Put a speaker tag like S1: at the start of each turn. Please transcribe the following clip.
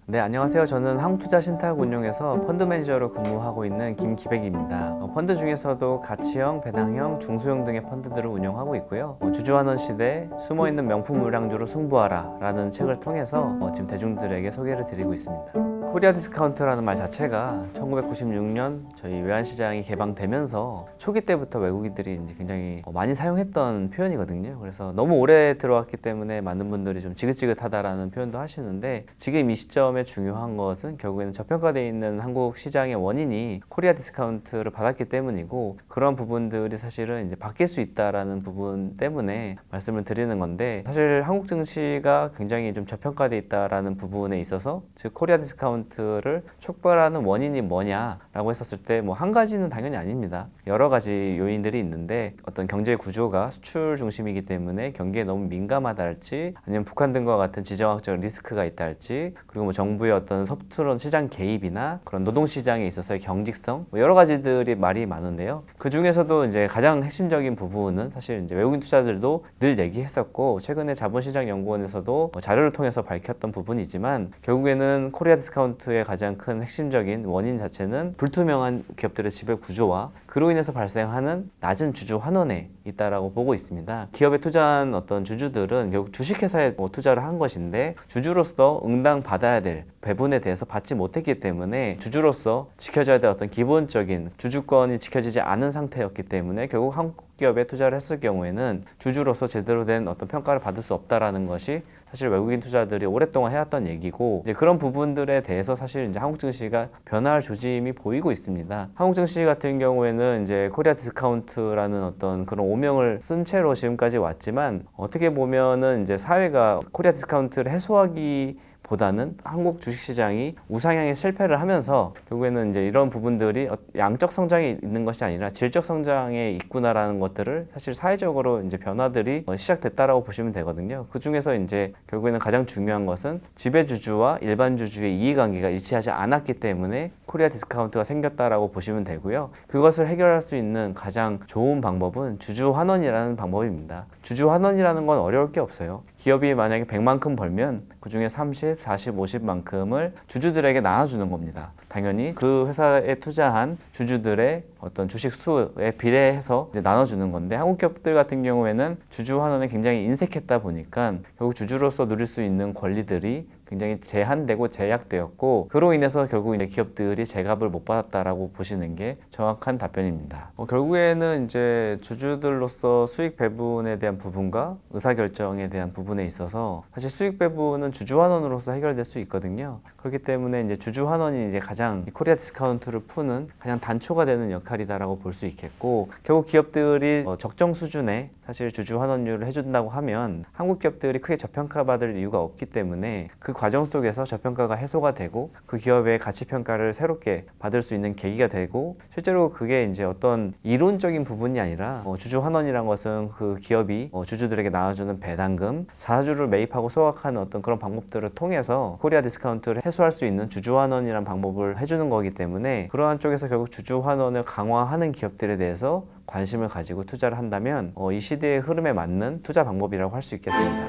S1: 네, 안녕하세요. 저는 한국투자신탁운용에서 펀드 매니저로 근무하고 있는 김기백입니다. 펀드 중에서도 가치형, 배당형, 중소형 등의 펀드들을 운영하고 있고요. 주주환원 시대 숨어있는 명품 물량주로 승부하라 라는 책을 통해서 지금 대중들에게 소개를 드리고 있습니다. 코리아 디스카운트라는 말 자체가 1996년 저희 외환시장이 개방되면서 초기 때부터 외국인들이 이제 굉장히 많이 사용했던 표현이거든요. 그래서 너무 오래 들어왔기 때문에 많은 분들이 좀 지긋지긋하다라는 표현도 하시는데, 지금 이 시점에 중요한 것은 결국에는 저평가되어 있는 한국 시장의 원인이 코리아 디스카운트를 받았기 때문이고, 그런 부분들이 사실은 이제 바뀔 수 있다라는 부분 때문에 말씀을 드리는 건데, 사실 한국 증시가 굉장히 좀 저평가되어 있다라는 부분에 있어서, 즉 코리아 디스카운트를 촉발하는 원인이 뭐냐라고 했었을 때 뭐 한 가지는 당연히 아닙니다. 여러 가지 요인들이 있는데, 어떤 경제 구조가 수출 중심이기 때문에 경기에 너무 민감하다 할지, 아니면 북한 등과 같은 지정학적 리스크가 있다 할지, 그리고 뭐 정부의 어떤 서투른 시장 개입이나 그런 노동시장에 있어서의 경직성, 뭐 여러 가지들이 말이 많은데요. 그 중에서도 이제 가장 핵심적인 부분은 사실 이제 외국인 투자들도 늘 얘기했었고, 최근에 자본시장연구원에서도 자료를 통해서 밝혔던 부분이지만, 결국에는 코리아 디스카운트의 가장 큰 핵심적인 원인 자체는 불투명한 기업들의 지배 구조와 그로 인해서 발생하는 낮은 주주 환원에 있다라고 보고 있습니다. 기업에 투자한 어떤 주주들은 결국 주식회사에 투자를 한 것인데, 주주로서 응당 받아야 될 배분에 대해서 받지 못했기 때문에 주주로서 지켜져야 될 어떤 기본적인 주주권이 지켜지지 않은 상태였기 때문에, 결국 한국 기업에 투자를 했을 경우에는 주주로서 제대로 된 어떤 평가를 받을 수 없다라는 것이 사실 외국인 투자들이 오랫동안 해왔던 얘기고, 이제 그런 부분들에 대해서 사실 이제 한국 증시가 변화할 조짐이 보이고 있습니다. 한국 증시 같은 경우에는 이제 코리아 디스카운트라는 어떤 그런 오명을 쓴 채로 지금까지 왔지만, 어떻게 보면은 이제 사회가 코리아 디스카운트를 해소하기 보다는 한국 주식시장이 우상향에 실패를 하면서 결국에는 이제 이런 부분들이 양적 성장이 있는 것이 아니라 질적 성장에 있구나라는 것들을 사실 사회적으로 이제 변화들이 시작됐다라고 보시면 되거든요. 그 중에서 이제 결국에는 가장 중요한 것은 지배주주와 일반 주주의 이해관계가 일치하지 않았기 때문에 코리아 디스카운트가 생겼다라고 보시면 되고요. 그것을 해결할 수 있는 가장 좋은 방법은 주주 환원이라는 방법입니다. 주주 환원이라는 건 어려울 게 없어요. 기업이 만약에 100만큼 벌면 그 중에 30, 40, 50만큼을 주주들에게 나눠주는 겁니다. 당연히 그 회사에 투자한 주주들의 어떤 주식 수에 비례해서 이제 나눠주는 건데, 한국 기업들 같은 경우에는 주주 환원에 굉장히 인색했다 보니까 결국 주주로서 누릴 수 있는 권리들이 굉장히 제한되고 제약되었고, 그로 인해서 결국 이제 기업들이 제값을 못 받았다라고 보시는 게 정확한 답변입니다. 결국에는 이제 주주들로서 수익 배분에 대한 부분과 의사결정에 대한 부분에 있어서 사실 수익 배분은 주주 환원으로서 해결될 수 있거든요. 그렇기 때문에 이제 주주 환원이 이제 가장 코리아 디스카운트를 푸는 가장 단초가 되는 역할이다라고 볼 수 있겠고, 결국 기업들이 적정 수준의 사실 주주 환원율을 해준다고 하면 한국 기업들이 크게 저평가받을 이유가 없기 때문에, 그 과정 속에서 저평가가 해소가 되고 그 기업의 가치평가를 새롭게 받을 수 있는 계기가 되고, 실제로 그게 이제 어떤 이론적인 부분이 아니라 주주 환원이란 것은 그 기업이 주주들에게 나눠주는 배당금, 자사주를 매입하고 소각하는 어떤 그런 방법들을 통해서 코리아 디스카운트를 해소할 수 있는 주주 환원이란 방법을 해주는 거기 때문에, 그러한 쪽에서 결국 주주 환원을 강화하는 기업들에 대해서 관심을 가지고 투자를 한다면 이 시대의 흐름에 맞는 투자 방법이라고 할 수 있겠습니다.